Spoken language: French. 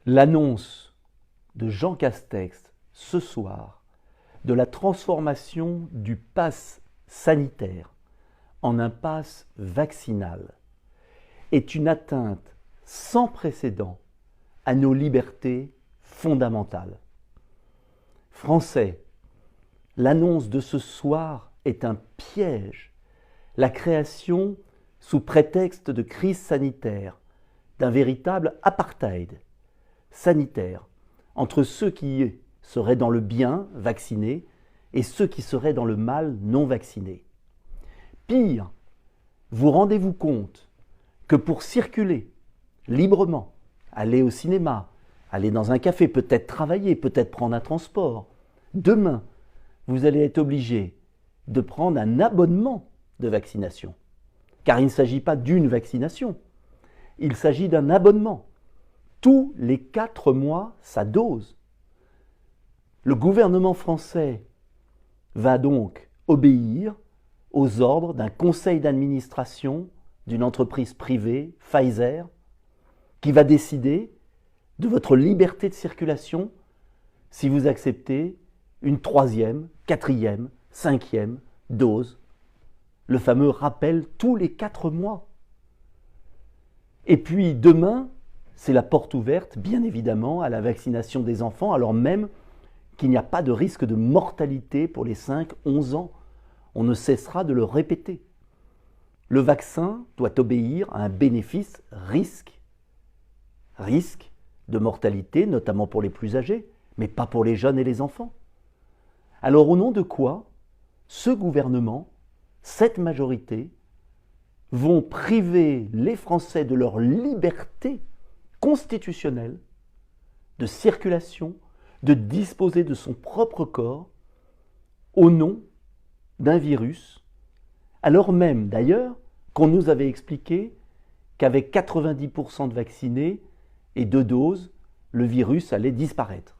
L'annonce de Jean Castex ce soir de la transformation du pass sanitaire en un pass vaccinal est une atteinte sans précédent à nos libertés fondamentales. Français, l'annonce de ce soir est un piège. La création, sous prétexte de crise sanitaire, d'un véritable apartheid sanitaire entre ceux qui seraient dans le bien vaccinés et ceux qui seraient dans le mal non vaccinés. Pire, vous rendez-vous compte que pour circuler librement, aller au cinéma, aller dans un café, peut-être travailler, peut-être prendre un transport, demain, vous allez être obligé de prendre un abonnement de vaccination. Car il ne s'agit pas d'une vaccination, il s'agit d'un abonnement. Tous les 4 mois, sa dose. Le gouvernement français va donc obéir aux ordres d'un conseil d'administration d'une entreprise privée, Pfizer, qui va décider de votre liberté de circulation si vous acceptez une 3e, 4e, 5e dose. Le fameux rappel tous les 4 mois. Et puis demain, c'est la porte ouverte, bien évidemment, à la vaccination des enfants, alors même qu'il n'y a pas de risque de mortalité pour les 5-11 ans. On ne cessera de le répéter. Le vaccin doit obéir à un bénéfice-risque. Risque de mortalité, notamment pour les plus âgés, mais pas pour les jeunes et les enfants. Alors au nom de quoi ce gouvernement, cette majorité, vont priver les Français de leur liberté constitutionnelle de circulation, de disposer de son propre corps au nom d'un virus, alors même d'ailleurs qu'on nous avait expliqué qu'avec 90% de vaccinés et 2 doses, le virus allait disparaître.